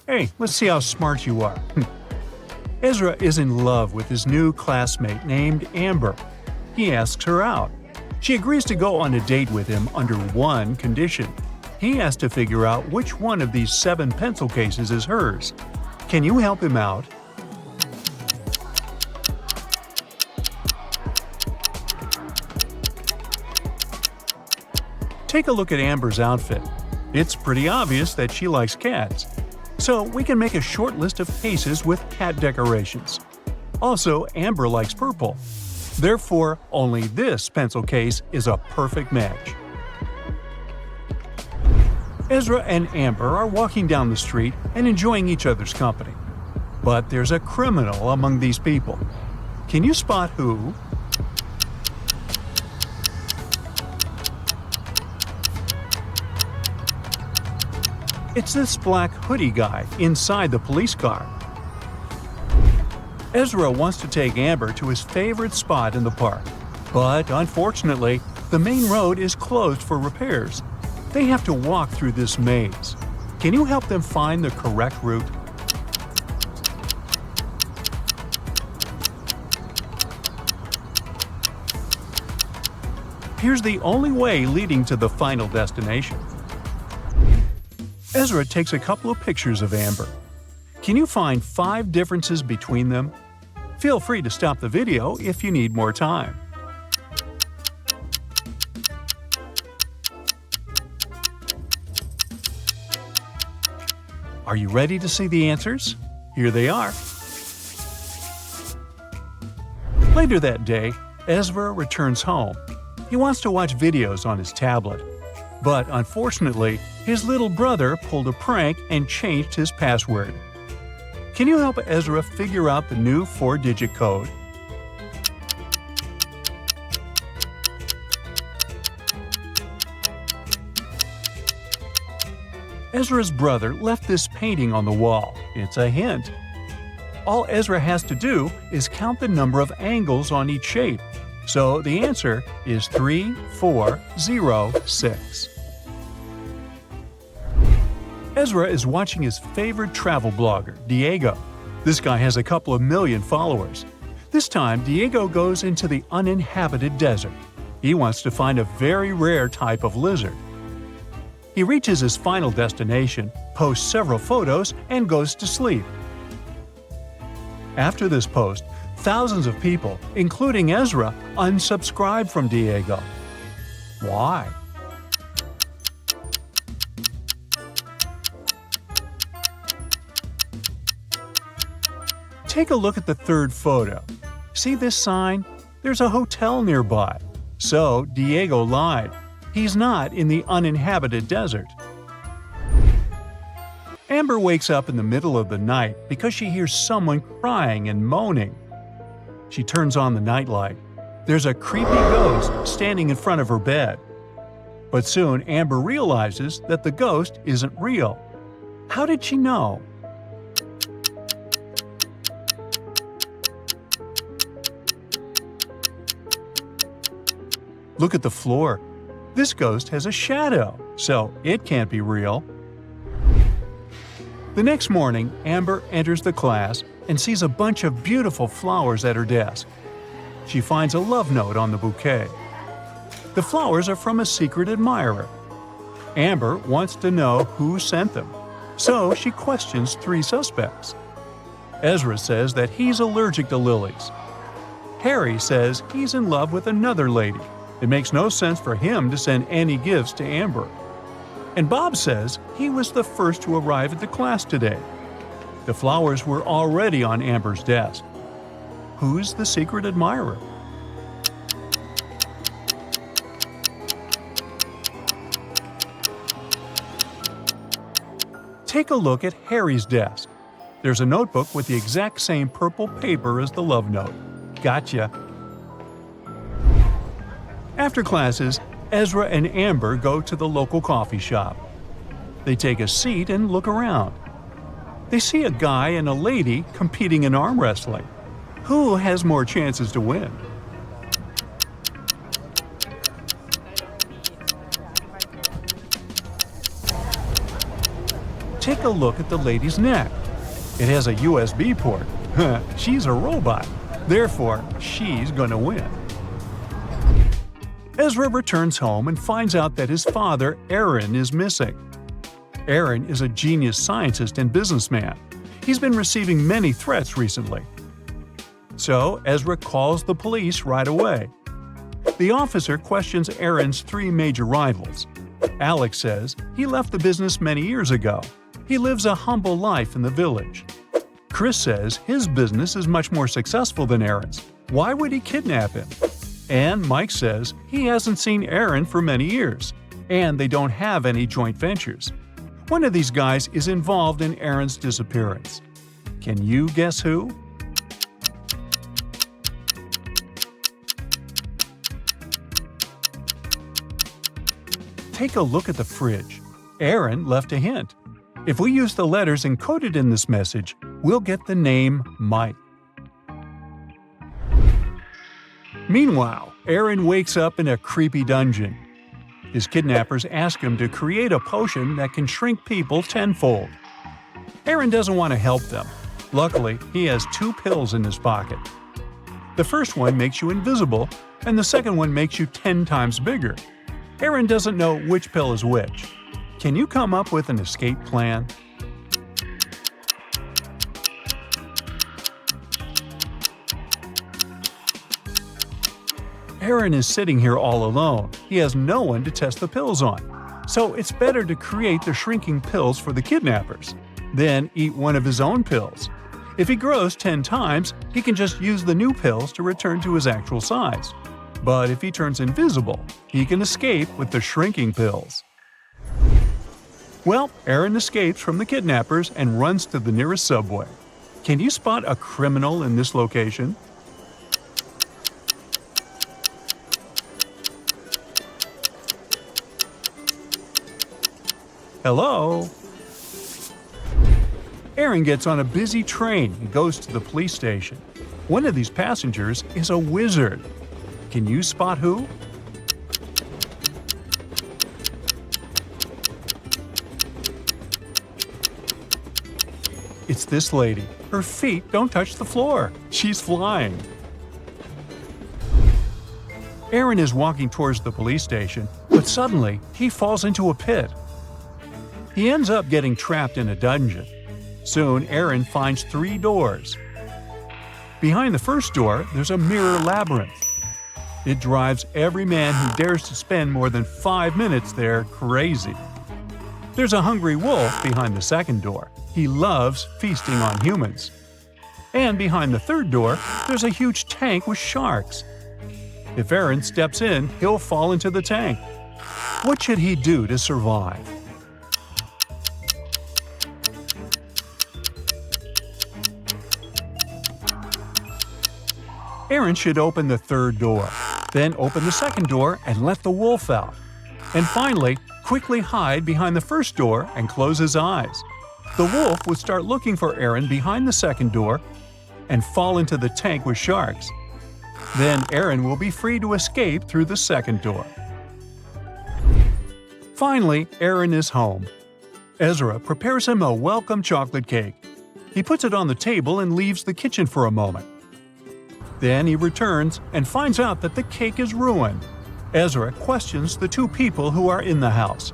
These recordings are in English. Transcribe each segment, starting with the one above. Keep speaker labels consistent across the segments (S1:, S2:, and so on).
S1: Hey, let's see how smart you are. Ezra is in love with his new classmate named Amber. He asks her out. She agrees to go on a date with him under one condition. He has to figure out which one of these 7 pencil cases is hers. Can you help him out? Take a look at Amber's outfit. It's pretty obvious that she likes cats. So we can make a short list of cases with cat decorations. Also, Amber likes purple. Therefore, only this pencil case is a perfect match. Ezra and Amber are walking down the street and enjoying each other's company. But there's a criminal among these people. Can you spot who? It's this black hoodie guy inside the police car. Ezra wants to take Amber to his favorite spot in the park. But unfortunately, the main road is closed for repairs. They have to walk through this maze. Can you help them find the correct route? Here's the only way leading to the final destination. Ezra takes a couple of pictures of Amber. Can you find 5 differences between them? Feel free to stop the video if you need more time. Are you ready to see the answers? Here they are. Later that day, Ezra returns home. He wants to watch videos on his tablet. But unfortunately, his little brother pulled a prank and changed his password. Can you help Ezra figure out the new 4-digit code? Ezra's brother left this painting on the wall. It's a hint. All Ezra has to do is count the number of angles on each shape. So the answer is 3406. Ezra is watching his favorite travel blogger, Diego. This guy has a couple of million followers. This time, Diego goes into the uninhabited desert. He wants to find a very rare type of lizard. He reaches his final destination, posts several photos, and goes to sleep. After this post, thousands of people, including Ezra, unsubscribe from Diego. Why? Take a look at the third photo. See this sign? There's a hotel nearby. So, Diego lied. He's not in the uninhabited desert. Amber wakes up in the middle of the night because she hears someone crying and moaning. She turns on the nightlight. There's a creepy ghost standing in front of her bed. But soon Amber realizes that the ghost isn't real. How did she know? Look at the floor. This ghost has a shadow, so it can't be real. The next morning, Amber enters the class and sees a bunch of beautiful flowers at her desk. She finds a love note on the bouquet. The flowers are from a secret admirer. Amber wants to know who sent them, so she questions 3 suspects. Ezra says that he's allergic to lilies. Harry says he's in love with another lady. It makes no sense for him to send any gifts to Amber. And Bob says he was the first to arrive at the class today. The flowers were already on Amber's desk. Who's the secret admirer? Take a look at Harry's desk. There's a notebook with the exact same purple paper as the love note. Gotcha. After classes, Ezra and Amber go to the local coffee shop. They take a seat and look around. They see a guy and a lady competing in arm wrestling. Who has more chances to win? Take a look at the lady's neck. It has a USB port. She's a robot. Therefore, she's gonna win. Ezra returns home and finds out that his father, Aaron, is missing. Aaron is a genius scientist and businessman. He's been receiving many threats recently. So Ezra calls the police right away. The officer questions Aaron's three major rivals. Alex says he left the business many years ago. He lives a humble life in the village. Chris says his business is much more successful than Aaron's. Why would he kidnap him? And Mike says he hasn't seen Aaron for many years, and they don't have any joint ventures. One of these guys is involved in Aaron's disappearance. Can you guess who? Take a look at the fridge. Aaron left a hint. If we use the letters encoded in this message, we'll get the name Mike. Meanwhile, Aaron wakes up in a creepy dungeon. His kidnappers ask him to create a potion that can shrink people tenfold. Aaron doesn't want to help them. Luckily, he has 2 pills in his pocket. The first one makes you invisible, and the second one makes you 10 times bigger. Aaron doesn't know which pill is which. Can you come up with an escape plan? Aaron is sitting here all alone. He has no one to test the pills on. So it's better to create the shrinking pills for the kidnappers. Then eat one of his own pills. If he grows 10 times, he can just use the new pills to return to his actual size. But if he turns invisible, he can escape with the shrinking pills. Well, Aaron escapes from the kidnappers and runs to the nearest subway. Can you spot a criminal in this location? Hello? Aaron gets on a busy train and goes to the police station. One of these passengers is a wizard. Can you spot who? It's this lady. Her feet don't touch the floor. She's flying. Aaron is walking towards the police station, but suddenly he falls into a pit. He ends up getting trapped in a dungeon. Soon, Aaron finds 3 doors. Behind the first door, there's a mirror labyrinth. It drives every man who dares to spend more than 5 minutes there crazy. There's a hungry wolf behind the second door. He loves feasting on humans. And behind the third door, there's a huge tank with sharks. If Aaron steps in, he'll fall into the tank. What should he do to survive? Aaron should open the third door, then open the second door and let the wolf out. And finally, quickly hide behind the first door and close his eyes. The wolf would start looking for Aaron behind the second door and fall into the tank with sharks. Then Aaron will be free to escape through the second door. Finally, Aaron is home. Ezra prepares him a welcome chocolate cake. He puts it on the table and leaves the kitchen for a moment. Then he returns and finds out that the cake is ruined. Ezra questions the 2 people who are in the house.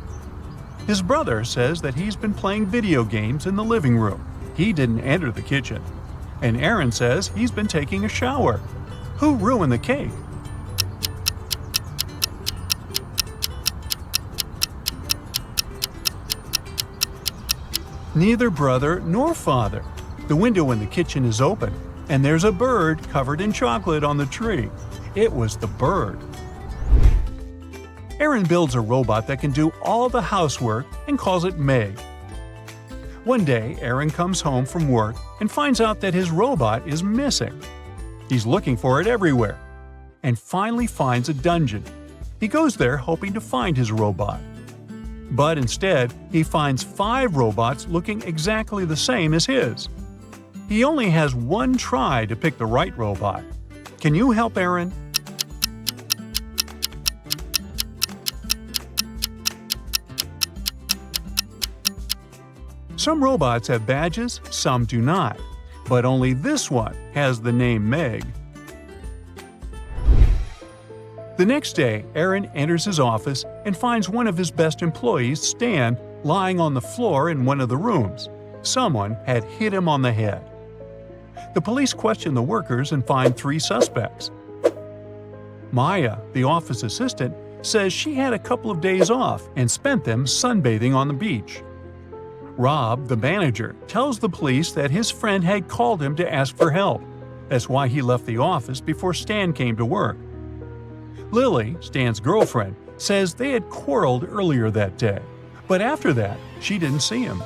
S1: His brother says that he's been playing video games in the living room. He didn't enter the kitchen. And Aaron says he's been taking a shower. Who ruined the cake? Neither brother nor father. The window in the kitchen is open, and there's a bird covered in chocolate on the tree. It was the bird. Aaron builds a robot that can do all the housework and calls it Meg. One day, Aaron comes home from work and finds out that his robot is missing. He's looking for it everywhere, and finally finds a dungeon. He goes there hoping to find his robot. But instead, he finds 5 robots looking exactly the same as his. He only has 1 try to pick the right robot. Can you help Aaron? Some robots have badges, some do not. But only this one has the name Meg. The next day, Aaron enters his office and finds one of his best employees, Stan, lying on the floor in one of the rooms. Someone had hit him on the head. The police question the workers and find 3 suspects. Maya, the office assistant, says she had a couple of days off and spent them sunbathing on the beach. Rob, the manager, tells the police that his friend had called him to ask for help. That's why he left the office before Stan came to work. Lily, Stan's girlfriend, says they had quarreled earlier that day, but after that, she didn't see him.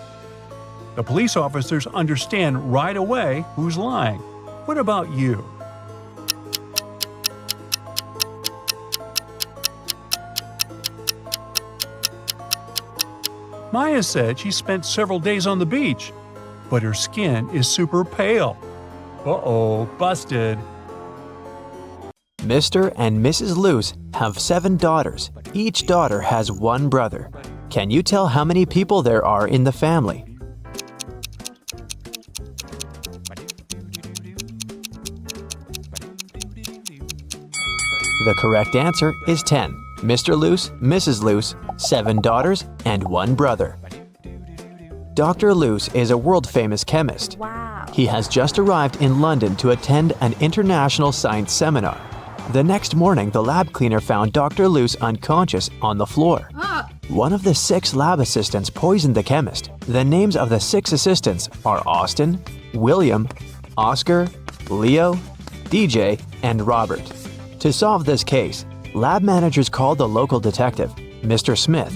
S1: The police officers understand right away who's lying. What about you? Maya said she spent several days on the beach, but her skin is super pale. Uh-oh, busted.
S2: Mr. and Mrs. Luce have 7 daughters. Each daughter has 1 brother. Can you tell how many people there are in the family? The correct answer is 10. Mr. Luce, Mrs. Luce, 7 daughters, and 1 brother. Dr. Luce is a world-famous chemist.
S3: Wow.
S2: He has just arrived in London to attend an international science seminar. The next morning, the lab cleaner found Dr. Luce unconscious on the floor. One of the 6 lab assistants poisoned the chemist. The names of the 6 assistants are Austin, William, Oscar, Leo, DJ, and Robert. To solve this case, lab managers called the local detective, Mr. Smith.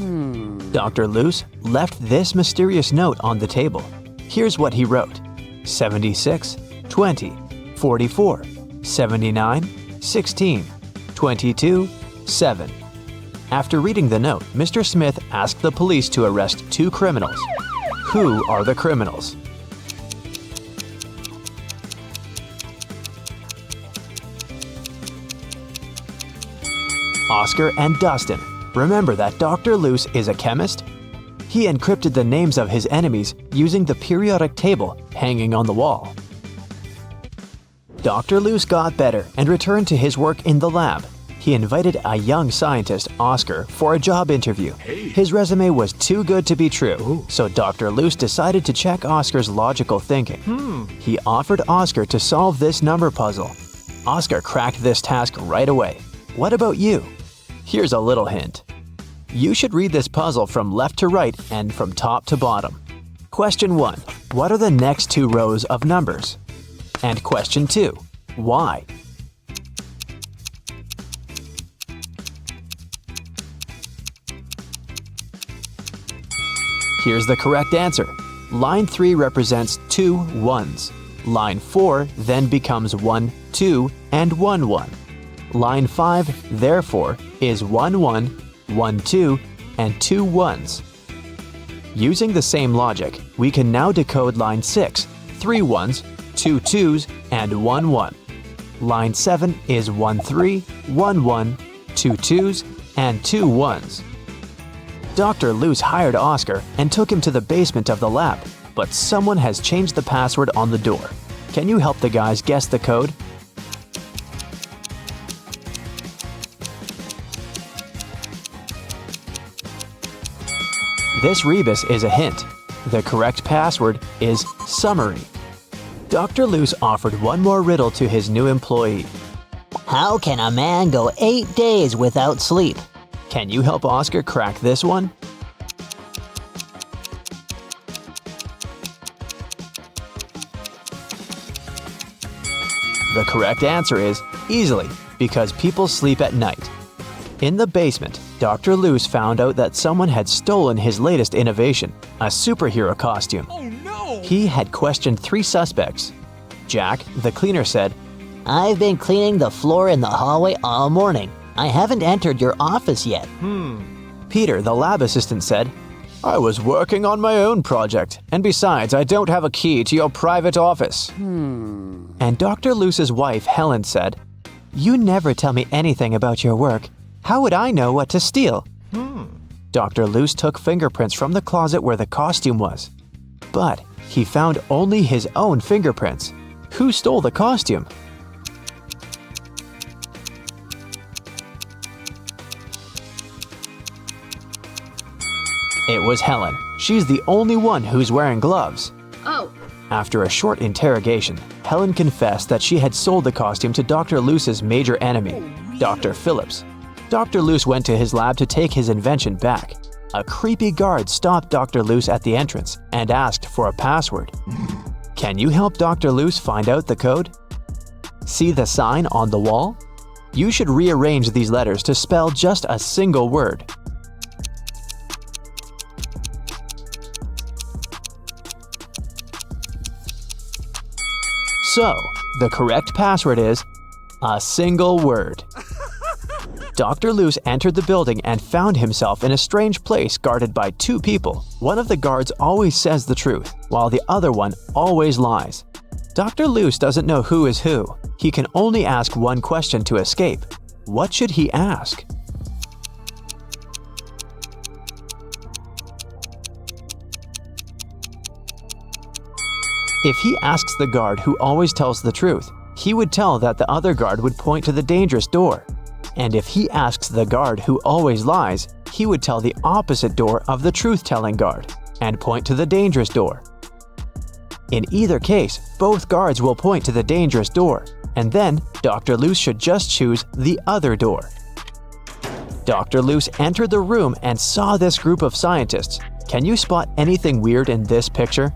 S2: Dr. Luce left this mysterious note on the table. Here's what he wrote: 76, 20, 44, 79, 16, 22, 7. After reading the note, Mr. Smith asked the police to arrest 2 criminals. Who are the criminals? Oscar and Dustin. Remember that Dr. Luce is a chemist? He encrypted the names of his enemies using the periodic table hanging on the wall. Dr. Luce got better and returned to his work in the lab. He invited a young scientist, Oscar, for a job interview. His resume was too good to be true, so Dr. Luce decided to check Oscar's logical thinking. He offered Oscar to solve this number puzzle. Oscar cracked this task right away. What about you? Here's a little hint. You should read this puzzle from left to right and from top to bottom. Question 1. What are the next 2 rows of numbers? And question 2. Why? Here's the correct answer. Line 3 represents 2 1s. Line 4 then becomes 1 2 and 1 1. Line 5, therefore, is 1 1, 1 2, and 2 1s. Using the same logic, we can now decode line 6, 3 1s, 2 2s, and 1 1. Line 7 is 1 3, 1 1, 2 2s, and 2 1s. Dr. Luce hired Oscar and took him to the basement of the lab, but someone has changed the password on the door. Can you help the guys guess the code? This rebus is a hint. The correct password is summary. Dr. Luce offered one more riddle to his new employee.
S4: How can a man go 8 days without sleep?
S2: Can you help Oscar crack this one? The correct answer is easily, because people sleep at night. In the basement, Dr. Luce found out that someone had stolen his latest innovation, a superhero costume.
S5: Oh no!
S2: He had questioned 3 suspects. Jack, the cleaner, said,
S4: I've been cleaning the floor in the hallway all morning. I haven't entered your office yet.
S2: Peter, the lab assistant, said, I was working on my own project, and besides, I don't have a key to your private office. And Dr. Luce's wife, Helen, said, You never tell me anything about your work. How would I know what to steal? Dr. Luce took fingerprints from the closet where the costume was. But he found only his own fingerprints. Who stole the costume? It was Helen. She's the only one who's wearing gloves.
S3: Oh.
S2: After a short interrogation, Helen confessed that she had sold the costume to Dr. Luce's major enemy, Dr. Phillips. Dr. Luce went to his lab to take his invention back. A creepy guard stopped Dr. Luce at the entrance and asked for a password. Can you help Dr. Luce find out the code? See the sign on the wall? You should rearrange these letters to spell just a single word. So, the correct password is a single word. Dr. Luce entered the building and found himself in a strange place guarded by two people. One of the guards always says the truth, while the other one always lies. Dr. Luce doesn't know who is who. He can only ask one question to escape. What should he ask? If he asks the guard who always tells the truth, he would tell that the other guard would point to the dangerous door. And if he asks the guard who always lies, he would tell the opposite door of the truth-telling guard and point to the dangerous door. In either case, both guards will point to the dangerous door, and then Dr. Luce should just choose the other door. Dr. Luce entered the room and saw this group of scientists. Can you spot anything weird in this picture?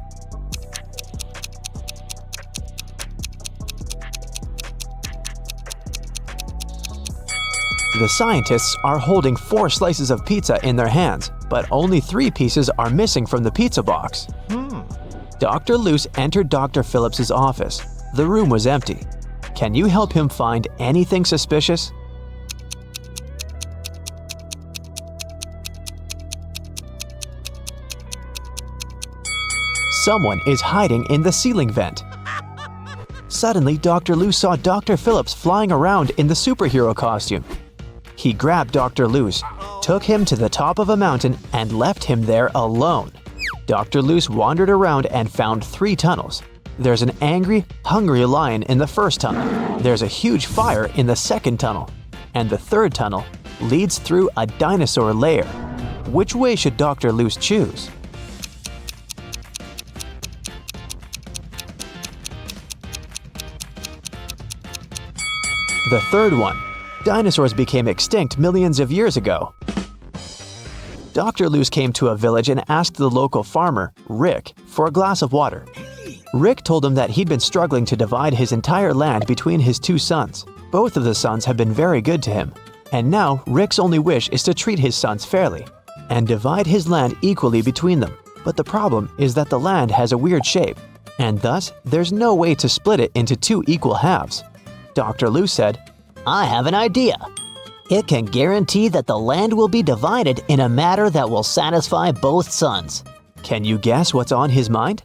S2: The scientists are holding 4 slices of pizza in their hands, but only 3 pieces are missing from the pizza box. Dr. Luce entered Dr. Phillips's office. The room was empty. Can you help him find anything suspicious? Someone is hiding in the ceiling vent. Suddenly, Dr. Luce saw Dr. Phillips flying around in the superhero costume. He grabbed Dr. Luce, took him to the top of a mountain, and left him there alone. Dr. Luce wandered around and found 3 tunnels. There's an angry, hungry lion in the first tunnel. There's a huge fire in the second tunnel. And the third tunnel leads through a dinosaur lair. Which way should Dr. Luce choose? The third one. Dinosaurs became extinct millions of years ago. Dr. Luce came to a village and asked the local farmer, Rick, for a glass of water. Rick told him that he'd been struggling to divide his entire land between his 2 sons. Both of the sons have been very good to him. And now, Rick's only wish is to treat his sons fairly and divide his land equally between them. But the problem is that the land has a weird shape, and thus, there's no way to split it into 2 equal halves. Dr. Luce said,
S4: I have an idea. It can guarantee that the land will be divided in a manner that will satisfy both sons.
S2: Can you guess what's on his mind?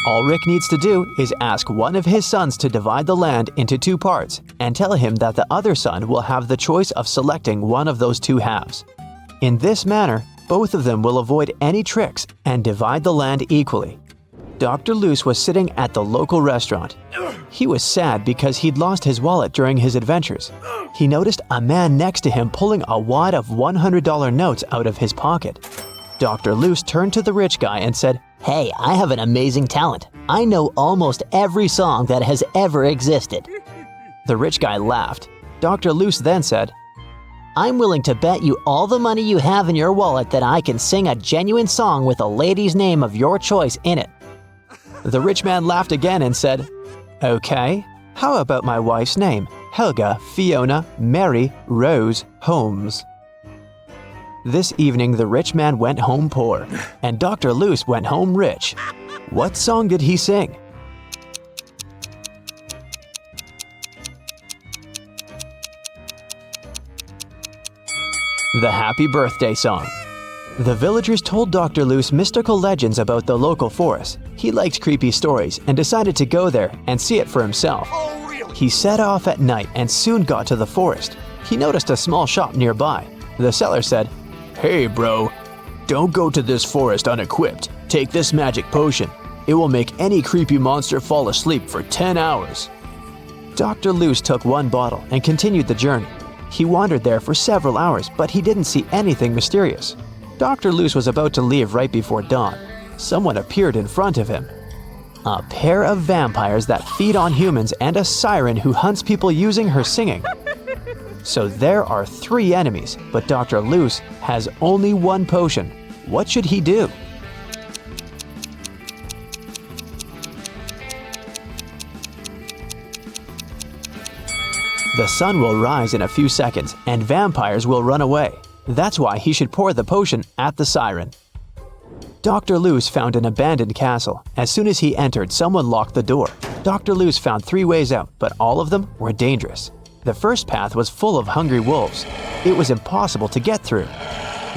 S2: All Rick needs to do is ask one of his sons to divide the land into 2 parts and tell him that the other son will have the choice of selecting one of those 2 halves. In this manner, both of them will avoid any tricks and divide the land equally. Dr. Luce was sitting at the local restaurant. He was sad because he'd lost his wallet during his adventures. He noticed a man next to him pulling a wad of $100 notes out of his pocket. Dr. Luce turned to the rich guy and said,
S4: Hey, I have an amazing talent. I know almost every song that has ever existed.
S2: The rich guy laughed. Dr. Luce then said,
S4: I'm willing to bet you all the money you have in your wallet that I can sing a genuine song with a lady's name of your choice in it.
S2: The rich man laughed again and said, Okay, how about my wife's name? Helga, Fiona, Mary, Rose, Holmes. This evening, the rich man went home poor, and Dr. Luce went home rich. What song did he sing? The Happy Birthday Song. The villagers told Dr. Luce mystical legends about the local forest. He liked creepy stories and decided to go there and see it for himself. He set off at night and soon got to the forest. he noticed a small shop nearby. The seller said, "Hey bro, don't go to this forest unequipped. Take this magic potion. It will make any creepy monster fall asleep for 10 hours. Dr. Luce took one bottle and continued the journey. He wandered there for several hours, but he didn't see anything mysterious. Dr. Luce was about to leave right before dawn. Someone appeared in front of him. A pair of vampires that feed on humans and a siren who hunts people using her singing. So there are 3 enemies, but Dr. Luce has only one potion. What should he do? The sun will rise in a few seconds and vampires will run away. That's why he should pour the potion at the siren. Dr. Luce found an abandoned castle. As soon as he entered, someone locked the door. Dr. Luce found 3 ways out, but all of them were dangerous. The first path was full of hungry wolves. It was impossible to get through.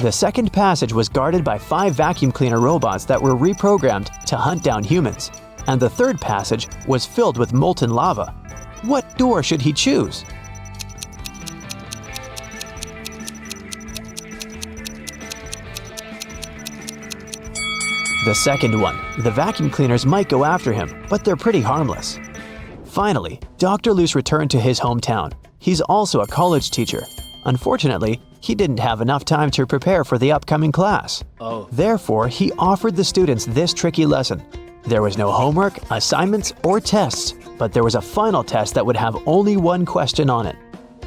S2: The second passage was guarded by 5 vacuum cleaner robots that were reprogrammed to hunt down humans. And the third passage was filled with molten lava. What door should he choose? The second one. The vacuum cleaners might go after him, but they're pretty harmless. Finally, Dr. Luce returned to his hometown. He's also a college teacher. Unfortunately, he didn't have enough time to prepare for the upcoming class. Therefore, he offered the students this tricky lesson. There was no homework, assignments, or tests, but there was a final test that would have only one question on it.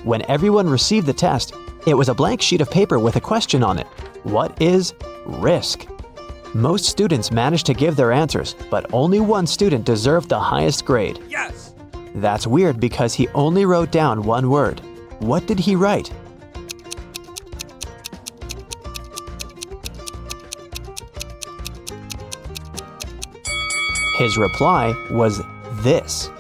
S2: When everyone received the test, it was a blank sheet of paper with a question on it. What is risk? Most students managed to give their answers, but only one student deserved the highest grade.
S3: Yes!
S2: That's weird because he only wrote down one word. What did he write? His reply was this.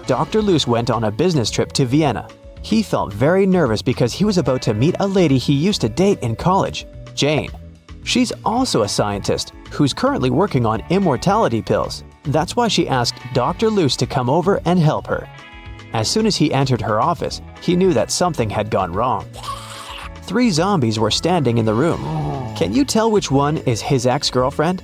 S2: Dr. Luce went on a business trip to Vienna. He felt very nervous because he was about to meet a lady he used to date in college, Jane. She's also a scientist who's currently working on immortality pills. That's why she asked Dr. Luce to come over and help her. As soon as he entered her office, he knew that something had gone wrong. 3 zombies were standing in the room. Can you tell which one is his ex-girlfriend?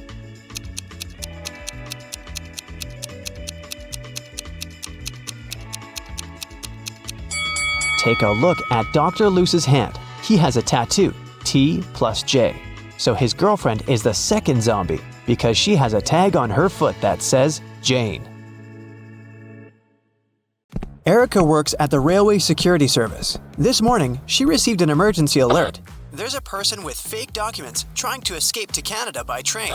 S2: Take a look at Dr. Luce's hand. He has a tattoo, T plus J. So his girlfriend is the second zombie because she has a tag on her foot that says Jane. Erica works at the Railway Security Service. This morning, she received an emergency alert. There's a person with fake documents trying to escape to Canada by train.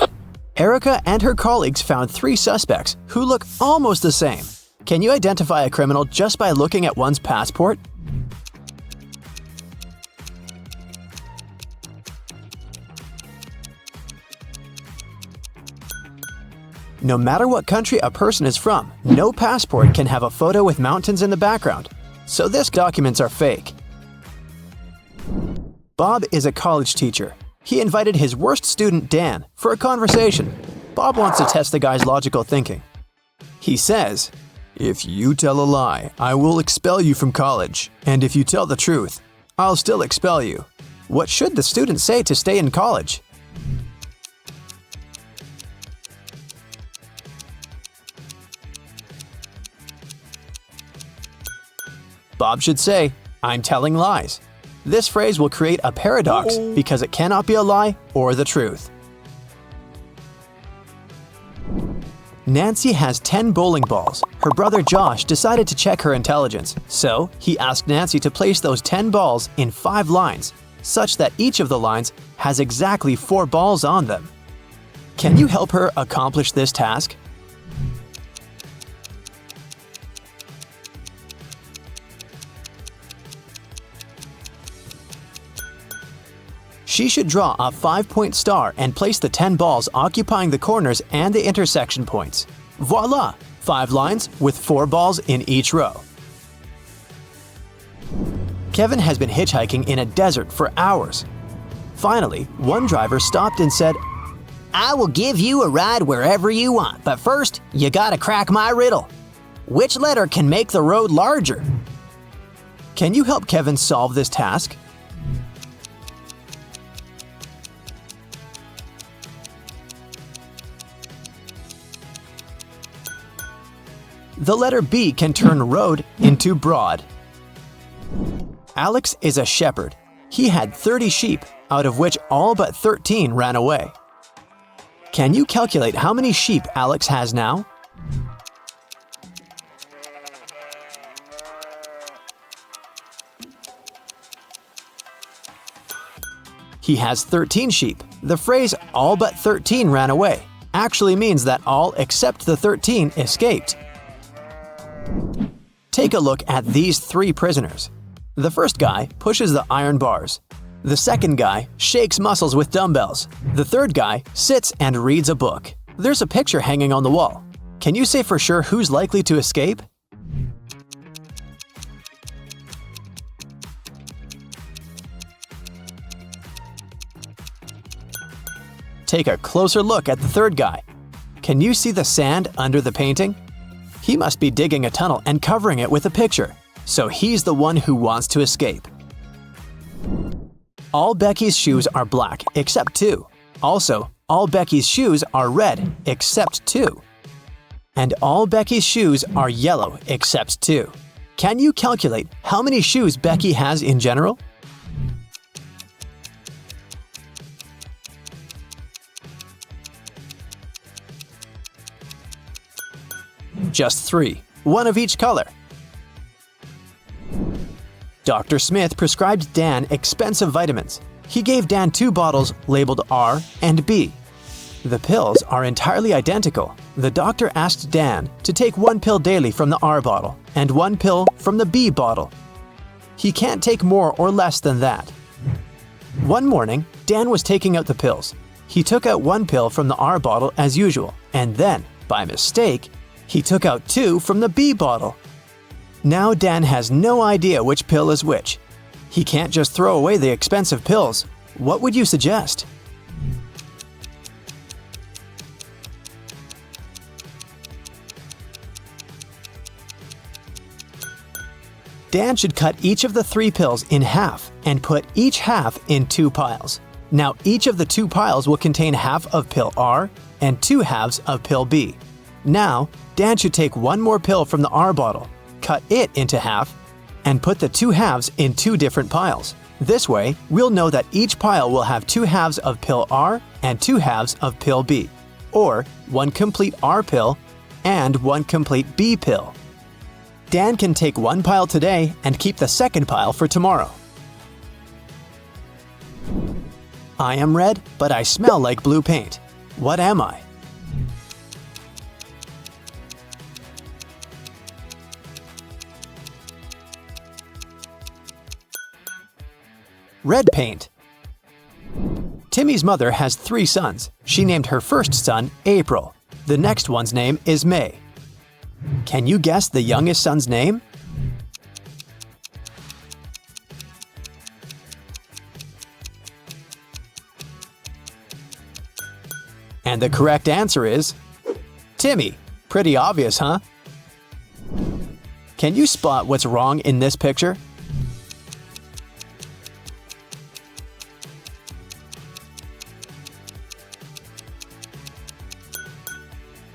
S2: Erica and her colleagues found 3 suspects who look almost the same. Can you identify a criminal just by looking at one's passport? No matter what country a person is from, no passport can have a photo with mountains in the background. So these documents are fake. Bob is a college teacher. He invited his worst student, Dan, for a conversation. Bob wants to test the guy's logical thinking. He says, "If you tell a lie, I will expel you from college. And if you tell the truth, I'll still expel you." What should the student say to stay in college? Bob should say, "I'm telling lies." This phrase will create a paradox because it cannot be a lie or the truth. Nancy has 10 bowling balls. Her brother Josh decided to check her intelligence, so he asked Nancy to place those 10 balls in 5 lines, such that each of the lines has exactly 4 balls on them. Can you help her accomplish this task? She should draw a 5-point star and place the 10 balls occupying the corners and the intersection points. Voila! 5 lines with 4 balls in each row. Kevin has been hitchhiking in a desert for hours. Finally, one driver stopped and said,
S4: I will give you a ride wherever you want, but first, you gotta crack my riddle. Which letter can make the road larger?
S2: Can you help Kevin solve this task? The letter B can turn road into broad. Alex is a shepherd. He had 30 sheep, out of which all but 13 ran away. Can you calculate how many sheep Alex has now? He has 13 sheep. The phrase all but 13 ran away actually means that all except the 13 escaped. Take a look at these 3 prisoners. The first guy pushes the iron bars. The second guy shakes muscles with dumbbells. The third guy sits and reads a book. There's a picture hanging on the wall. Can you say for sure who's likely to escape? Take a closer look at the third guy. Can you see the sand under the painting? He must be digging a tunnel and covering it with a picture, so he's the one who wants to escape. All Becky's shoes are black except 2. Also, all Becky's shoes are red except 2. And all Becky's shoes are yellow except 2. Can you calculate how many shoes Becky has in general? Just 3, one of each color. Dr. Smith prescribed Dan expensive vitamins. He gave Dan 2 bottles labeled R and B. The pills are entirely identical. The doctor asked Dan to take 1 pill daily from the R bottle and 1 pill from the B bottle. He can't take more or less than that. One morning, Dan was taking out the pills. He took out 1 pill from the R bottle as usual, and then, by mistake, he took out 2 from the B bottle. Now Dan has no idea which pill is which. He can't just throw away the expensive pills. What would you suggest? Dan should cut each of the 3 pills in half and put each half in 2 piles. Now each of the 2 piles will contain half of pill R and 2 halves of pill B. Now, Dan should take 1 more pill from the R bottle, cut it into half, and put the 2 halves in 2 different piles. This way, we'll know that each pile will have 2 halves of pill R and 2 halves of pill B, or 1 complete R pill and 1 complete B pill. Dan can take 1 pile today and keep the second pile for tomorrow. I am red, but I smell like blue paint. What am I? Red paint. Timmy's mother has 3 sons. She named her first son April. The next one's name is May. Can you guess the youngest son's name? And the correct answer is Timmy. Pretty obvious, huh? Can you spot what's wrong in this picture?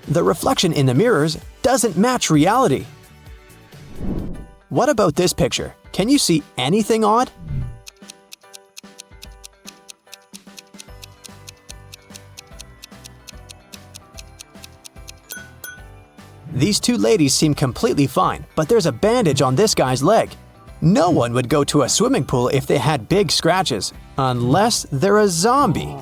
S2: The reflection in the mirrors doesn't match reality. What about this picture? Can you see anything odd? These 2 ladies seem completely fine, but there's a bandage on this guy's leg. No one would go to a swimming pool if they had big scratches, unless they're a zombie.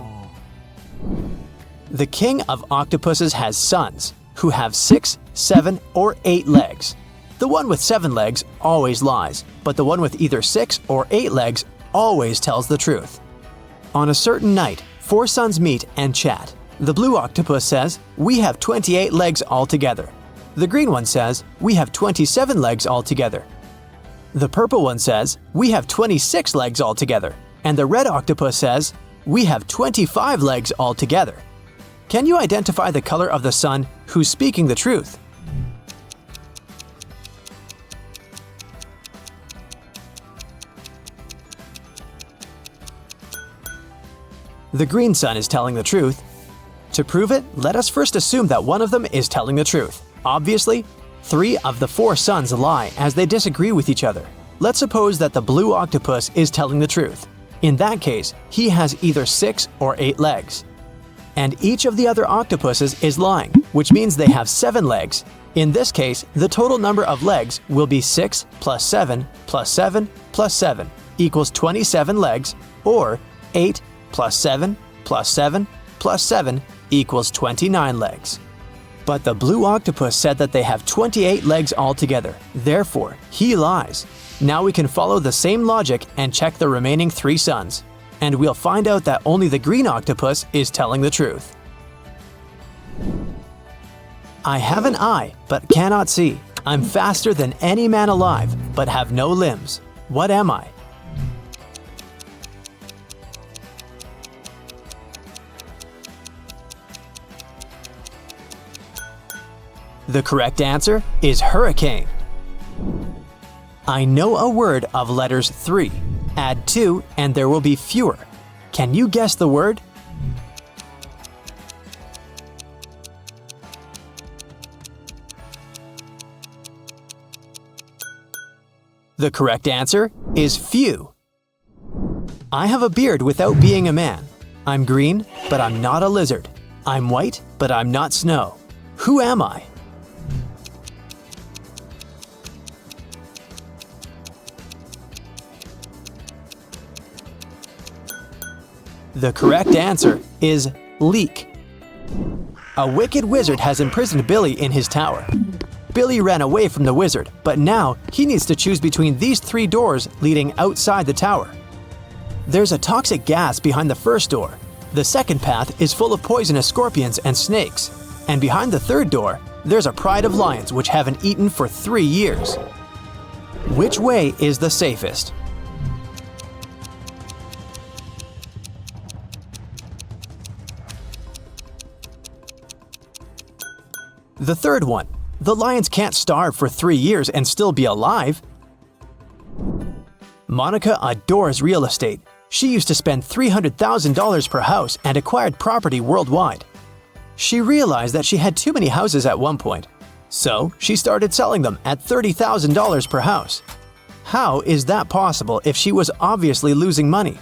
S2: The king of octopuses has sons, who have 6, 7, or 8 legs. The one with 7 legs always lies, but the one with either 6 or 8 legs always tells the truth. On a certain night, 4 sons meet and chat. The blue octopus says, "We have 28 legs altogether." The green one says, "We have 27 legs altogether." The purple one says, "We have 26 legs altogether." And the red octopus says, "We have 25 legs altogether." Can you identify the color of the sun who's speaking the truth? The green sun is telling the truth. To prove it, let us first assume that one of them is telling the truth. Obviously, 3 of the 4 suns lie as they disagree with each other. Let's suppose that the blue octopus is telling the truth. In that case, he has either 6 or 8 legs. And each of the other octopuses is lying, which means they have 7 legs. In this case, the total number of legs will be 6 plus 7 plus 7 plus 7 equals 27 legs, or 8 plus 7 plus 7 plus 7 equals 29 legs. But the blue octopus said that they have 28 legs altogether. Therefore, he lies. Now we can follow the same logic and check the remaining 3 suns. And we'll find out that only the green octopus is telling the truth. I have an eye, but cannot see. I'm faster than any man alive, but have no limbs. What am I? The correct answer is hurricane. I know a word of letters 3. Add 2 and there will be fewer. Can you guess the word? The correct answer is few. I have a beard without being a man. I'm green, but I'm not a lizard. I'm white, but I'm not snow. Who am I? The correct answer is leek. A wicked wizard has imprisoned Billy in his tower. Billy ran away from the wizard, but now he needs to choose between these 3 doors leading outside the tower. There's a toxic gas behind the first door. The second path is full of poisonous scorpions and snakes. And behind the third door, there's a pride of lions which haven't eaten for 3 years. Which way is the safest? The third one. The lions can't starve for 3 years and still be alive. Monica adores real estate. She used to spend $300,000 per house and acquired property worldwide. She realized that she had too many houses at one point, so she started selling them at $30,000 per house. How is that possible if she was obviously losing money?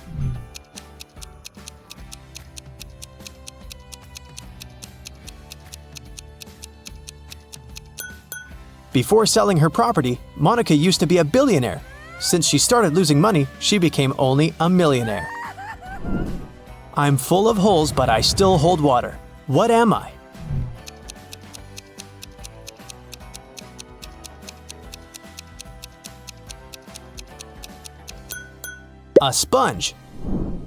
S2: Before selling her property, Monica used to be a billionaire. Since she started losing money, she became only a millionaire. I'm full of holes, but I still hold water. What am I? A sponge.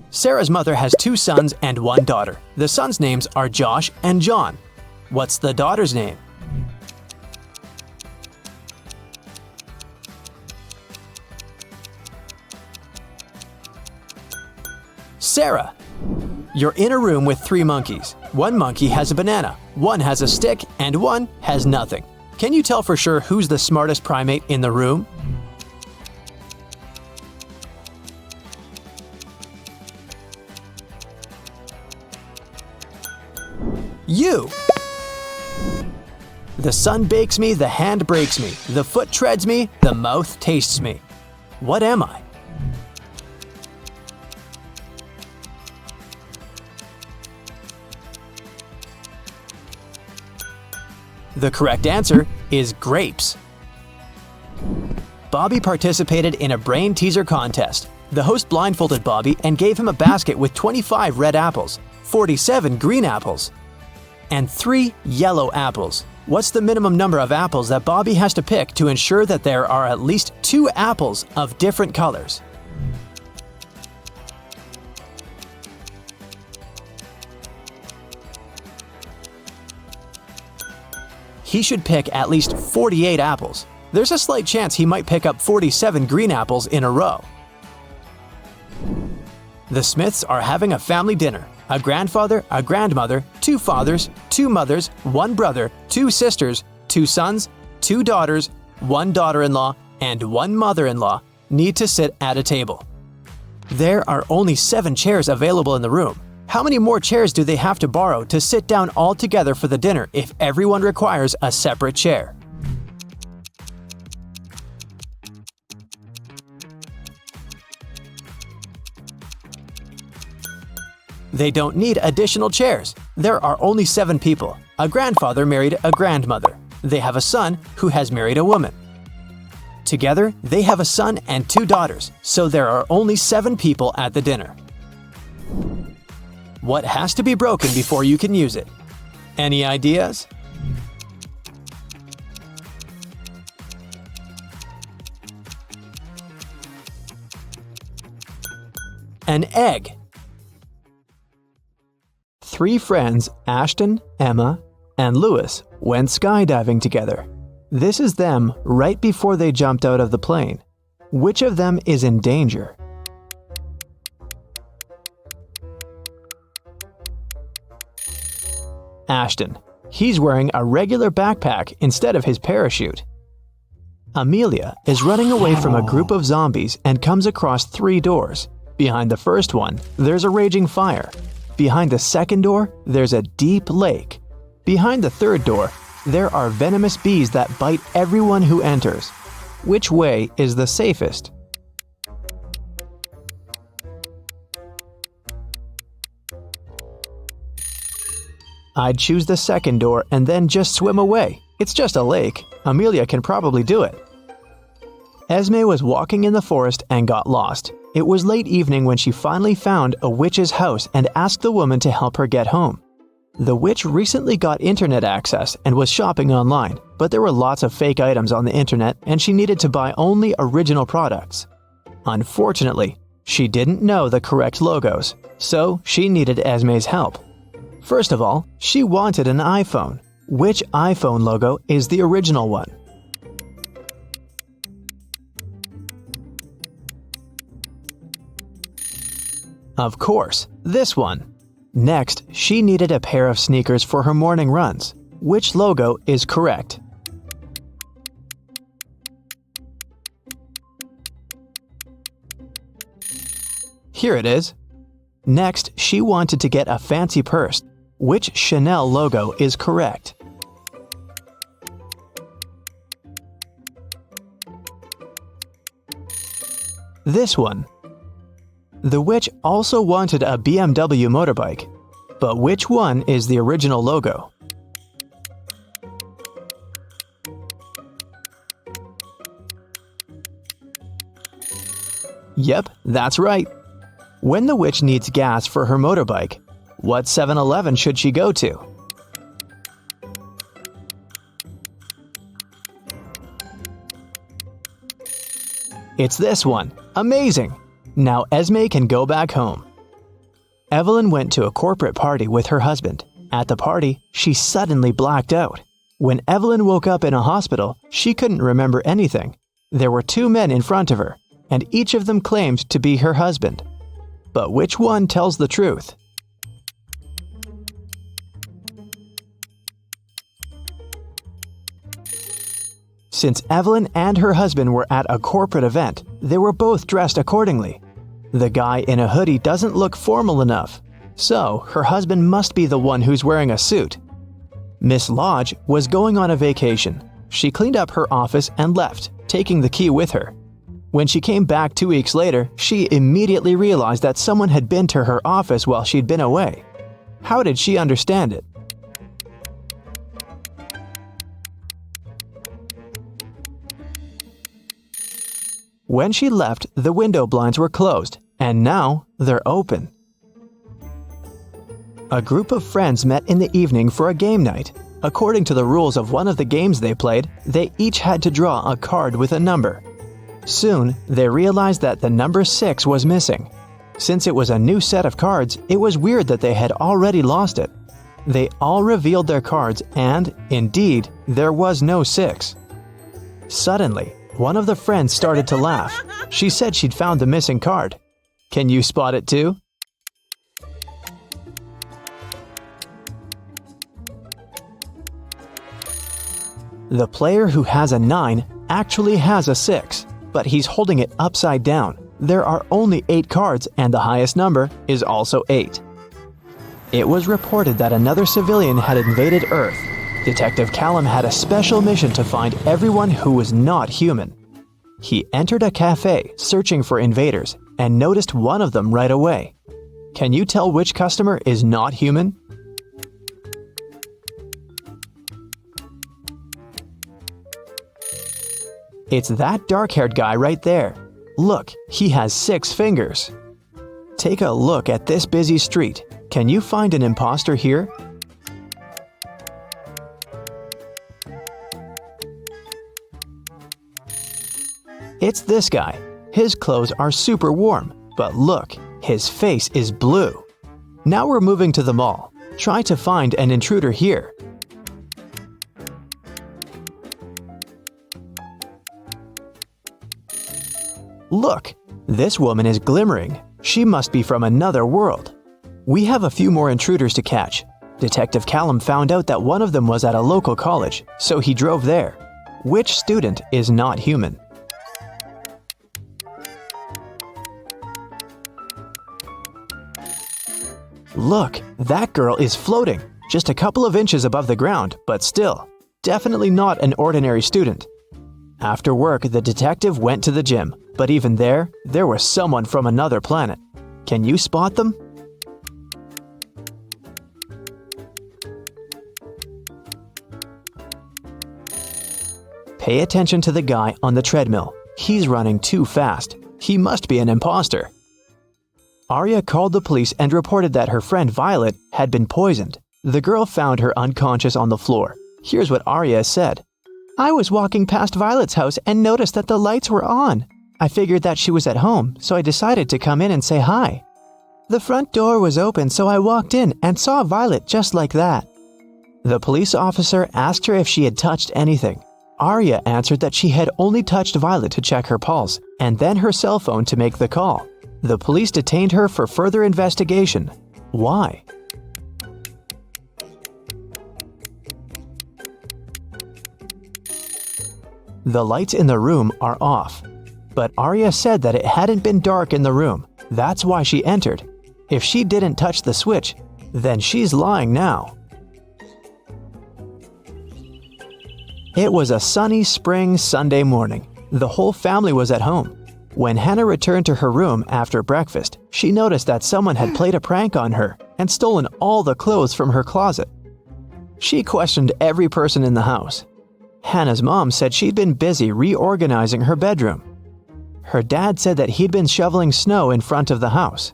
S2: Sarah's mother has 2 sons and 1 daughter. The sons' names are Josh and John. What's the daughter's name? Sarah. You're in a room with 3 monkeys. 1 monkey has a banana, 1 has a stick, and 1 has nothing. Can you tell for sure who's the smartest primate in the room? You! The sun bakes me, the hand breaks me, the foot treads me, the mouth tastes me. What am I? The correct answer is grapes. Bobby participated in a brain teaser contest. The host blindfolded Bobby and gave him a basket with 25 red apples, 47 green apples, and 3 yellow apples. What's the minimum number of apples that Bobby has to pick to ensure that there are at least 2 apples of different colors? He should pick at least 48 apples. There's a slight chance he might pick up 47 green apples in a row. The Smiths are having a family dinner. A grandfather, a grandmother, 2 fathers, 2 mothers, 1 brother, 2 sisters, 2 sons, 2 daughters, 1 daughter-in-law, and 1 mother-in-law need to sit at a table. There are only 7 chairs available in the room. How many more chairs do they have to borrow to sit down all together for the dinner if everyone requires a separate chair? They don't need additional chairs. There are only 7 people. A grandfather married a grandmother. They have a son who has married a woman. Together, they have a son and 2 daughters, so there are only 7 people at the dinner. What has to be broken before you can use it? Any ideas? An egg. 3 friends, Ashton, Emma, and Lewis, went skydiving together. This is them right before they jumped out of the plane. Which of them is in danger? Ashton. He's wearing a regular backpack instead of his parachute. Amelia is running away from a group of zombies and comes across 3 doors. Behind the first one, there's a raging fire. Behind the second door, there's a deep lake. Behind the third door, there are venomous bees that bite everyone who enters. Which way is the safest? I'd choose the second door and then just swim away. It's just a lake. Amelia can probably do it. Esme was walking in the forest and got lost. It was late evening when she finally found a witch's house and asked the woman to help her get home. The witch recently got internet access and was shopping online, but there were lots of fake items on the internet and she needed to buy only original products. Unfortunately, she didn't know the correct logos, so she needed Esme's help. First of all, she wanted an iPhone. Which iPhone logo is the original one? Of course, this one. Next, she needed a pair of sneakers for her morning runs. Which logo is correct? Here it is. Next, she wanted to get a fancy purse. Which Chanel logo is correct? This one. The witch also wanted a BMW motorbike, but which one is the original logo? Yep, that's right. When the witch needs gas for her motorbike, what 7-Eleven should she go to? It's this one. Amazing! Now Esme can go back home. Evelyn went to a corporate party with her husband. At the party, she suddenly blacked out. When Evelyn woke up in a hospital, she couldn't remember anything. There were 2 men in front of her, and each of them claimed to be her husband. But which one tells the truth? Since Evelyn and her husband were at a corporate event, they were both dressed accordingly. The guy in a hoodie doesn't look formal enough, so her husband must be the one who's wearing a suit. Miss Lodge was going on a vacation. She cleaned up her office and left, taking the key with her. When she came back 2 weeks later, she immediately realized that someone had been to her office while she'd been away. How did she understand it? When she left, the window blinds were closed, and now they're open. A group of friends met in the evening for a game night. According to the rules of one of the games they played, they each had to draw a card with a number. Soon, they realized that the number 6 was missing. Since it was a new set of cards, it was weird that they had already lost it. They all revealed their cards and, indeed, there was no 6. Suddenly, one of the friends started to laugh. She said she'd found the missing card. Can you spot it too? The player who has a 9 actually has a 6, but he's holding it upside down. There are only 8 cards and the highest number is also 8. It was reported that another civilian had invaded Earth. Detective Callum had a special mission to find everyone who was not human. He entered a cafe searching for invaders and noticed one of them right away. Can you tell which customer is not human? It's that dark-haired guy right there. Look, he has 6 fingers. Take a look at this busy street. Can you find an imposter here? It's this guy. His clothes are super warm, but look, his face is blue. Now we're moving to the mall. Try to find an intruder here. Look, this woman is glimmering. She must be from another world. We have a few more intruders to catch. Detective Callum found out that one of them was at a local college, so he drove there. Which student is not human? Look, that girl is floating, just a couple of inches above the ground, but still, definitely not an ordinary student. After work, the detective went to the gym, but even there was someone from another planet. Can you spot them? Pay attention to the guy on the treadmill. He's running too fast. He must be an imposter. Arya called the police and reported that her friend Violet had been poisoned. The girl found her unconscious on the floor. Here's what Arya said. I was walking past Violet's house and noticed that the lights were on. I figured that she was at home, so I decided to come in and say hi. The front door was open, so I walked in and saw Violet just like that. The police officer asked her if she had touched anything. Arya answered that she had only touched Violet to check her pulse, and then her cell phone to make the call. The police detained her for further investigation. Why? The lights in the room are off, but Arya said that it hadn't been dark in the room. That's why she entered. If she didn't touch the switch, then she's lying now. It was a sunny spring Sunday morning. The whole family was at home. When Hannah returned to her room after breakfast, she noticed that someone had played a prank on her and stolen all the clothes from her closet. She questioned every person in the house. Hannah's mom said she'd been busy reorganizing her bedroom. Her dad said that he'd been shoveling snow in front of the house.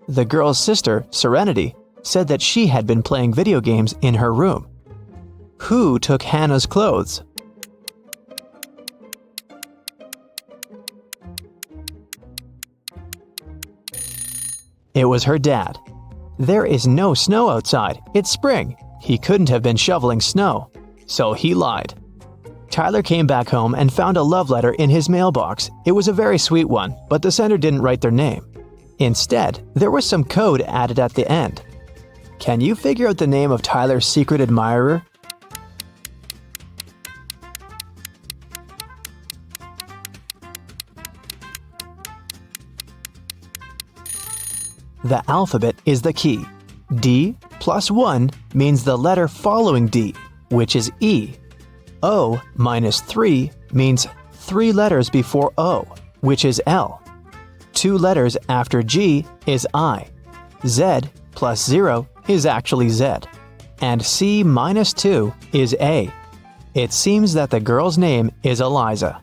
S2: The girl's sister, Serenity, said that she had been playing video games in her room. Who took Hannah's clothes? It was her dad. There is no snow outside. It's spring. He couldn't have been shoveling snow. So he lied. Tyler came back home and found a love letter in his mailbox. It was a very sweet one, but the sender didn't write their name. Instead, there was some code added at the end. Can you figure out the name of Tyler's secret admirer? The alphabet is the key. D plus 1 means the letter following D, which is E. O minus 3 means 3 letters before O, which is L. 2 letters after G is I. Z plus 0 is actually Z. And C minus 2 is A. It seems that the girl's name is Eliza.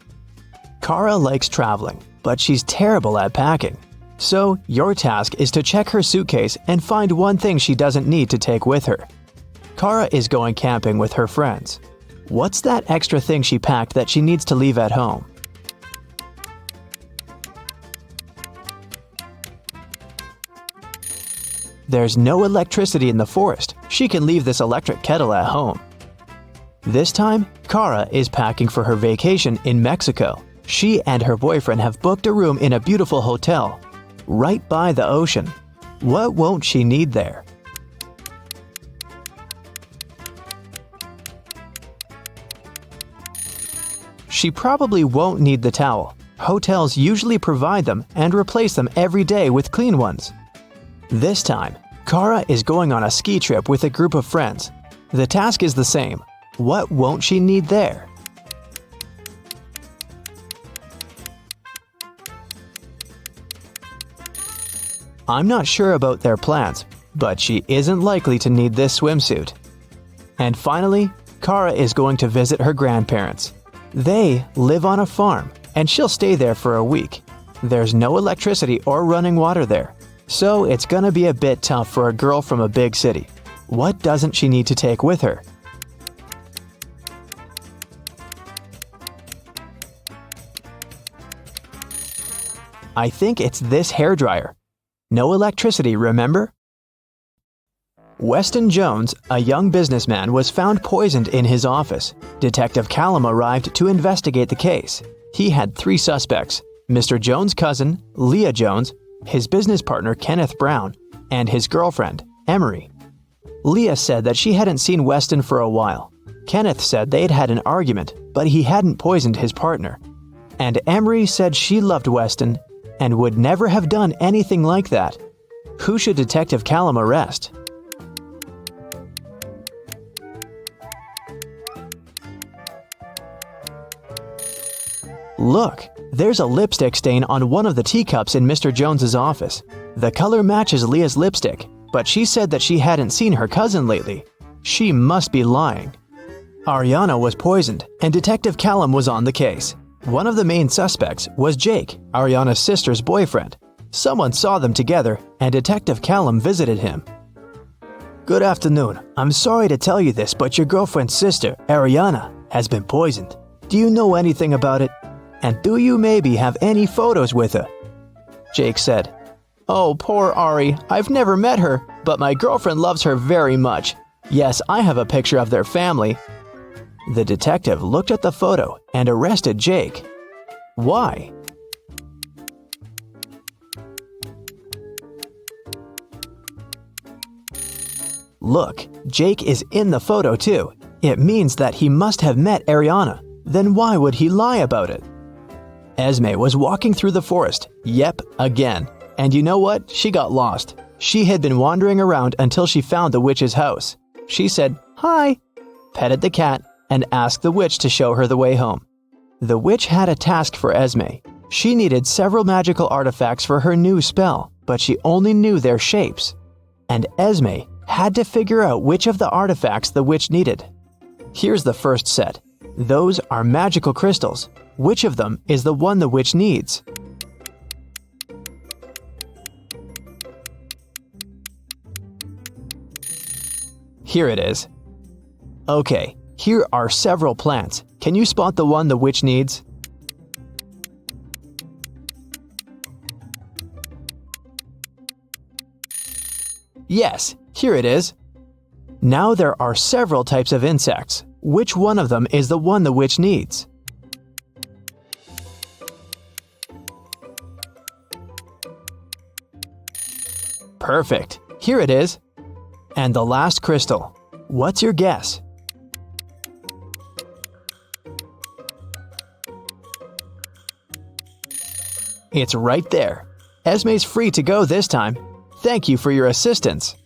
S2: Kara likes traveling, but she's terrible at packing. So, your task is to check her suitcase and find one thing she doesn't need to take with her. Kara is going camping with her friends. What's that extra thing she packed that she needs to leave at home? There's no electricity in the forest. She can leave this electric kettle at home. This time, Kara is packing for her vacation in Mexico. She and her boyfriend have booked a room in a beautiful hotel right by the ocean. What won't she need there? She probably won't need the towel. Hotels usually provide them and replace them every day with clean ones. This time, Kara is going on a ski trip with a group of friends. The task is the same. What won't she need there? I'm not sure about their plans, but she isn't likely to need this swimsuit. And finally, Kara is going to visit her grandparents. They live on a farm, and she'll stay there for a week. There's no electricity or running water there, so it's gonna be a bit tough for a girl from a big city. What doesn't she need to take with her? I think it's this hairdryer. No electricity, remember? Weston Jones, a young businessman, was found poisoned in his office. Detective Callum arrived to investigate the case. He had 3 suspects: Mr. Jones' cousin, Leah Jones, his business partner Kenneth Brown, and his girlfriend, Emery. Leah said that she hadn't seen Weston for a while. Kenneth said they'd had an argument, but he hadn't poisoned his partner. And Emery said she loved Weston and would never have done anything like that. Who should Detective Callum arrest? Look, there's a lipstick stain on one of the teacups in Mr. Jones's office. The color matches Leah's lipstick, but she said that she hadn't seen her cousin lately. She must be lying. Ariana was poisoned, and Detective Callum was on the case. One of the main suspects was Jake, Ariana's sister's boyfriend. Someone saw them together, and Detective Callum visited him. Good afternoon. I'm sorry to tell you this, but your girlfriend's sister, Ariana, has been poisoned. Do you know anything about it? And do you maybe have any photos with her? Jake said, Oh, poor Ari. I've never met her, but my girlfriend loves her very much. Yes, I have a picture of their family. The detective looked at the photo and arrested Jake. Why? Look, Jake is in the photo too. It means that he must have met Ariana. Then why would he lie about it? Esme was walking through the forest. Yep, again. And you know what? She got lost. She had been wandering around until she found the witch's house. She said, Hi, petted the cat, and asked the witch to show her the way home. The witch had a task for Esme. She needed several magical artifacts for her new spell, but she only knew their shapes. And Esme had to figure out which of the artifacts the witch needed. Here's the first set. Those are magical crystals. Which of them is the one the witch needs? Here it is. Okay, here are several plants. Can you spot the one the witch needs? Yes, here it is. Now there are several types of insects. Which one of them is the one the witch needs? Perfect. Here it is. And the last crystal. What's your guess? It's right there. Esme's free to go this time. Thank you for your assistance.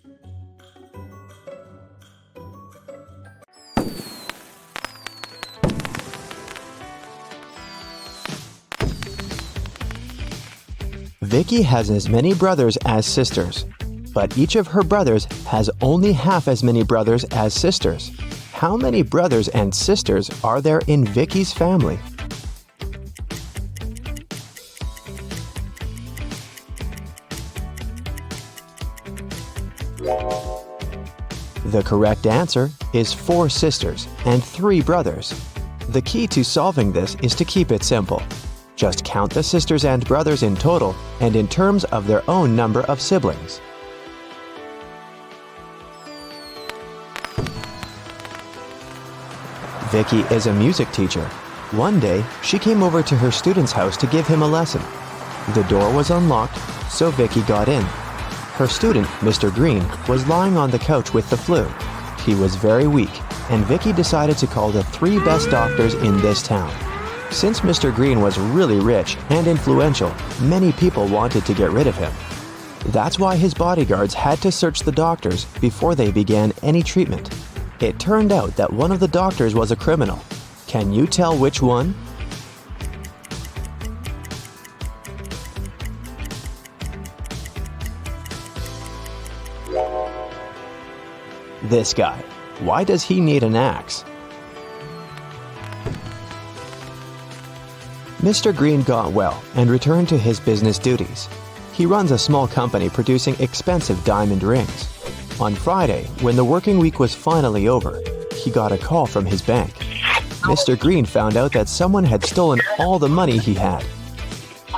S2: Vicki has as many brothers as sisters, but each of her brothers has only half as many brothers as sisters. How many brothers and sisters are there in Vicki's family? The correct answer is 4 sisters and 3 brothers. The key to solving this is to keep it simple. Just count the sisters and brothers in total and in terms of their own number of siblings. Vicki is a music teacher. One day, she came over to her student's house to give him a lesson. The door was unlocked, so Vicki got in. Her student, Mr. Green, was lying on the couch with the flu. He was very weak, and Vicki decided to call the 3 best doctors in this town. Since Mr. Green was really rich and influential, many people wanted to get rid of him. That's why his bodyguards had to search the doctors before they began any treatment. It turned out that one of the doctors was a criminal. Can you tell which one? This guy. Why does he need an axe? Mr. Green got well and returned to his business duties. He runs a small company producing expensive diamond rings. On Friday, when the working week was finally over, he got a call from his bank. Mr. Green found out that someone had stolen all the money he had.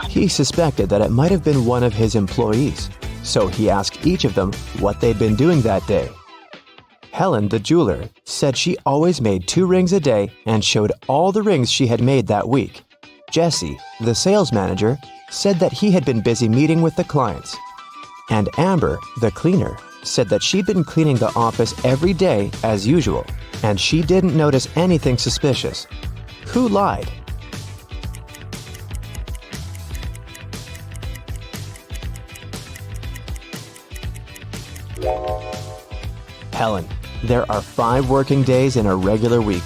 S2: He suspected that it might have been one of his employees, so he asked each of them what they'd been doing that day. Helen, the jeweler, said she always made 2 rings a day and showed all the rings she had made that week. Jesse, the sales manager, said that he had been busy meeting with the clients. And Amber, the cleaner, said that she'd been cleaning the office every day as usual, and she didn't notice anything suspicious. Who lied? Helen. There are 5 working days in a regular week.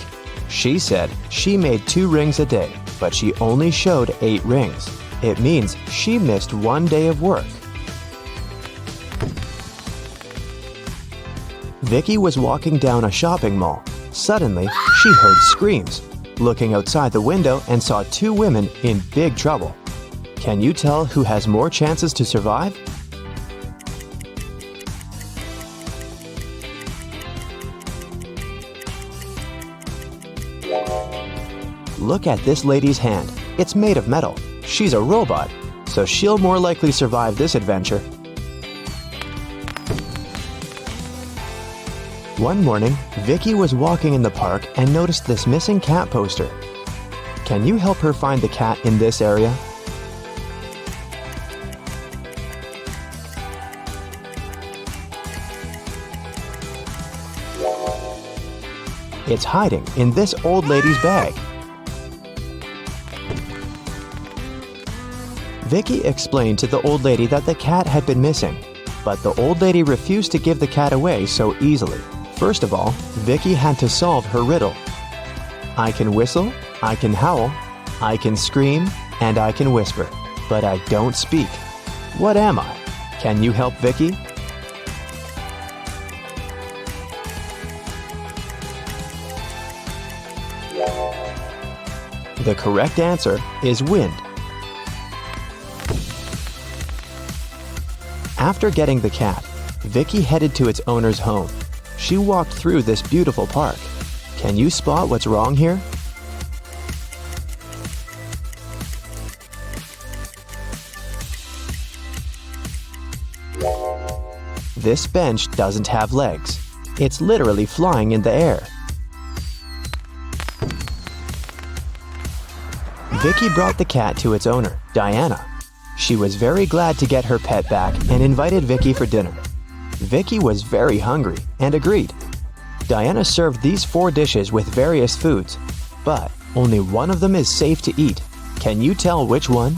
S2: She said she made 2 rings a day, but she only showed 8 rings. It means she missed 1 day of work. Vicki was walking down a shopping mall. Suddenly, she heard screams. Looking outside the window and saw 2 women in big trouble. Can you tell who has more chances to survive? Look at this lady's hand. It's made of metal. She's a robot, so she'll more likely survive this adventure. One morning, Vicki was walking in the park and noticed this missing cat poster. Can you help her find the cat in this area? It's hiding in this old lady's bag. Vicki explained to the old lady that the cat had been missing, but the old lady refused to give the cat away so easily. First of all, Vicki had to solve her riddle. I can whistle, I can howl, I can scream, and I can whisper, but I don't speak. What am I? Can you help Vicki? The correct answer is wind. After getting the cat, Vicki headed to its owner's home. She walked through this beautiful park. Can you spot what's wrong here? This bench doesn't have legs. It's literally flying in the air. Vicki brought the cat to its owner, Diana. She was very glad to get her pet back and invited Vicki for dinner. Vicki was very hungry and agreed. Diana served these 4 dishes with various foods, but only one of them is safe to eat. Can you tell which one?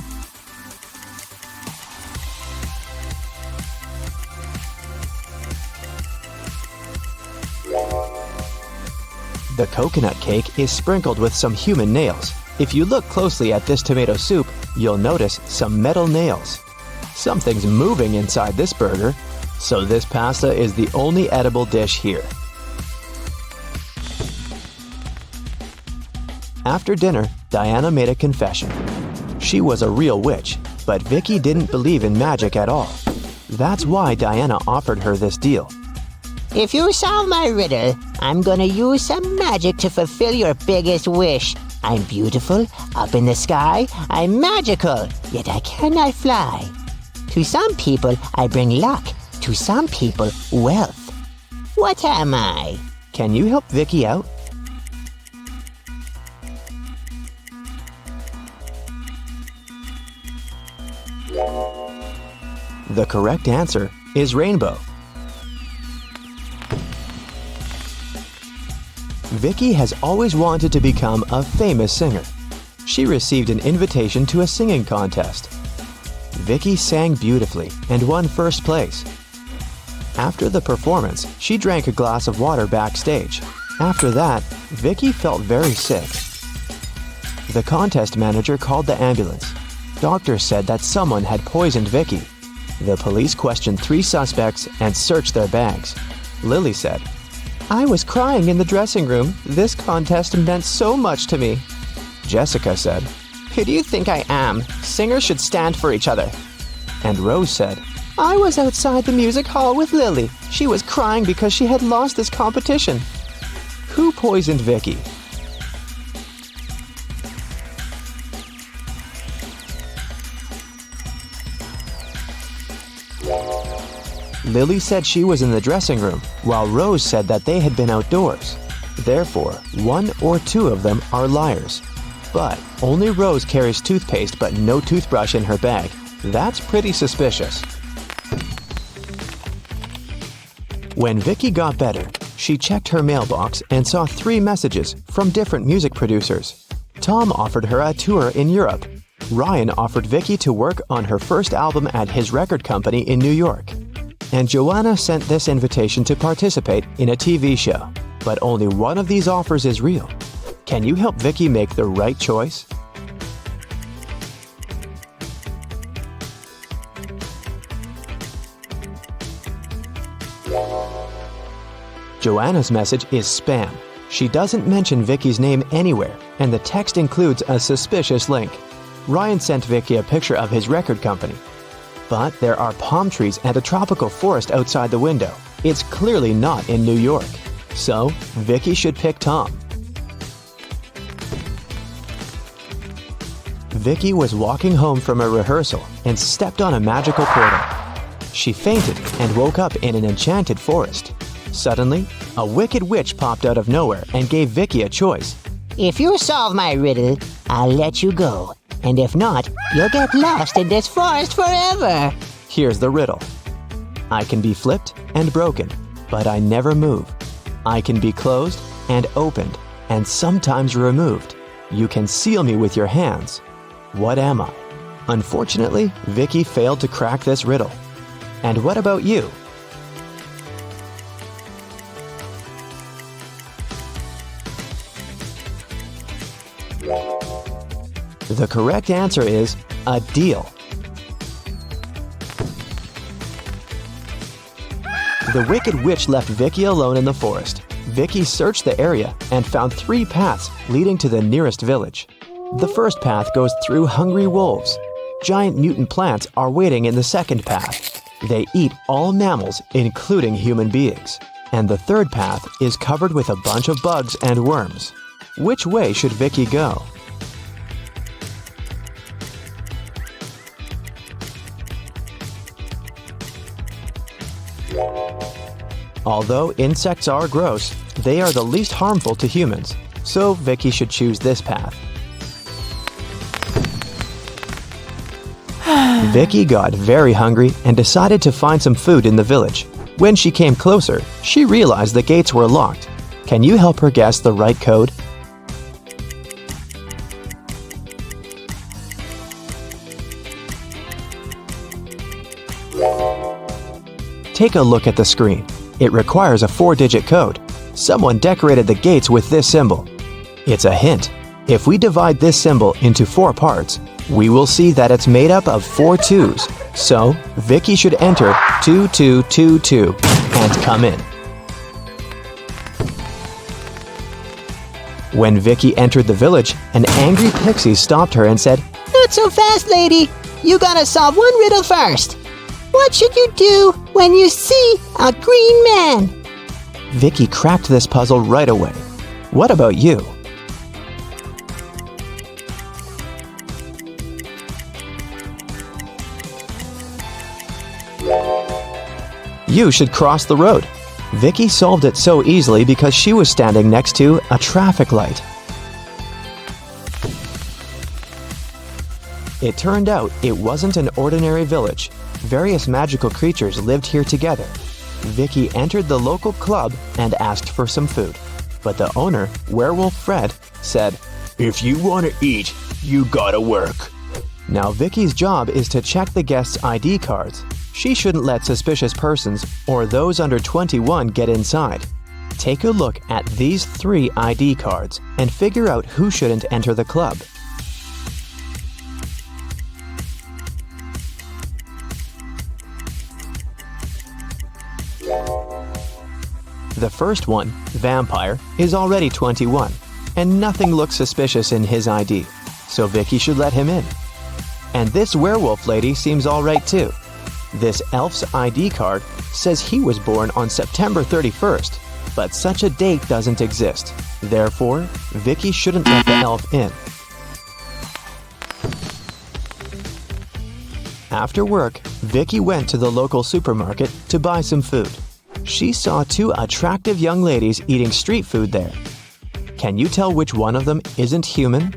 S2: The coconut cake is sprinkled with some human nails. If you look closely at this tomato soup, you'll notice some metal nails. Something's moving inside this burger, so this pasta is the only edible dish here. After dinner, Diana made a confession. She was a real witch, but Vicki didn't believe in magic at all. That's why Diana offered her this deal.
S4: If you solve my riddle, I'm gonna use some magic to fulfill your biggest wish. I'm beautiful, up in the sky, I'm magical, yet I cannot fly. To some people, I bring luck, to some people, wealth. What am I?
S2: Can you help Vicki out? The correct answer is rainbow. Vicki has always wanted to become a famous singer. She received an invitation to a singing contest. Vicki sang beautifully and won first place. After the performance, she drank a glass of water backstage. After that, Vicki felt very sick. The contest manager called the ambulance. Doctors said that someone had poisoned Vicki. The police questioned 3 suspects and searched their bags. Lily said, "I was crying in the dressing room. This contest meant so much to me." Jessica said, "Who do you think I am? Singers should stand for each other." And Rose said, "I was outside the music hall with Lily. She was crying because she had lost this competition." Who poisoned Vicki? Lily said she was in the dressing room, while Rose said that they had been outdoors. Therefore, 1 or 2 of them are liars. But only Rose carries toothpaste but no toothbrush in her bag. That's pretty suspicious. When Vicki got better, she checked her mailbox and saw 3 messages from different music producers. Tom offered her a tour in Europe. Ryan offered Vicki to work on her first album at his record company in New York. And Joanna sent this invitation to participate in a TV show. But only one of these offers is real. Can you help Vicki make the right choice? Joanna's message is spam. She doesn't mention Vicki's name anywhere, and the text includes a suspicious link. Ryan sent Vicki a picture of his record company. But there are palm trees and a tropical forest outside the window. It's clearly not in New York. So, Vicki should pick Tom. Vicki was walking home from a rehearsal and stepped on a magical portal. She fainted and woke up in an enchanted forest. Suddenly, a wicked witch popped out of nowhere and gave Vicki a choice.
S4: If you solve my riddle, I'll let you go. And if not, you'll get lost in this forest forever.
S2: Here's the riddle. I can be flipped and broken, but I never move. I can be closed and opened, and sometimes removed. You can seal me with your hands. What am I? Unfortunately, Vicki failed to crack this riddle. And what about you? The correct answer is a deal. The wicked witch left Vicki alone in the forest. Vicki searched the area and found 3 paths leading to the nearest village. The first path goes through hungry wolves. Giant mutant plants are waiting in the second path. They eat all mammals, including human beings. And the third path is covered with a bunch of bugs and worms. Which way should Vicki go? Although insects are gross, they are the least harmful to humans, so Vicki should choose this path. Vicki got very hungry and decided to find some food in the village. When she came closer, she realized the gates were locked. Can you help her guess the right code? Take a look at the screen. It requires a 4-digit code. Someone decorated the gates with this symbol. It's a hint. If we divide this symbol into 4 parts, we will see that it's made up of 4 2s. So, Vicki should enter 2222 and come in. When Vicki entered the village, an angry pixie stopped her and said,
S4: Not so fast, lady. You gotta solve one riddle first. What should you do when you see a green man?
S2: Vicki cracked this puzzle right away. What about you? You should cross the road. Vicki solved it so easily because she was standing next to a traffic light. It turned out it wasn't an ordinary village. Various magical creatures lived here together. Vicki entered the local club and asked for some food. But the owner, Werewolf Fred, said, "If you want to eat, you gotta work." Now Vicky's job is to check the guests' ID cards. She shouldn't let suspicious persons or those under 21 get inside. Take a look at these 3 ID cards and figure out who shouldn't enter the club. The first one, Vampire, is already 21, and nothing looks suspicious in his ID, so Vicki should let him in. And this werewolf lady seems alright too. This elf's ID card says he was born on September 31st, but such a date doesn't exist. Therefore, Vicki shouldn't let the elf in. After work, Vicki went to the local supermarket to buy some food. She saw 2 attractive young ladies eating street food there. Can you tell which one of them isn't human?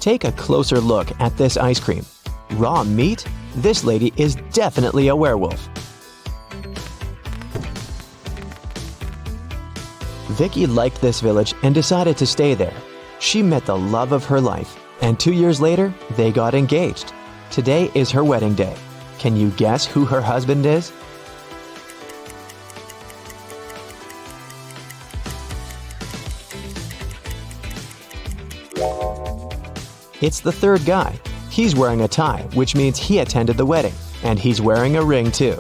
S2: Take a closer look at this ice cream. Raw meat? This lady is definitely a werewolf. Vicki liked this village and decided to stay there. She met the love of her life, and 2 years later, they got engaged. Today is her wedding day. Can you guess who her husband is? It's the third guy. He's wearing a tie, which means he attended the wedding, and he's wearing a ring too.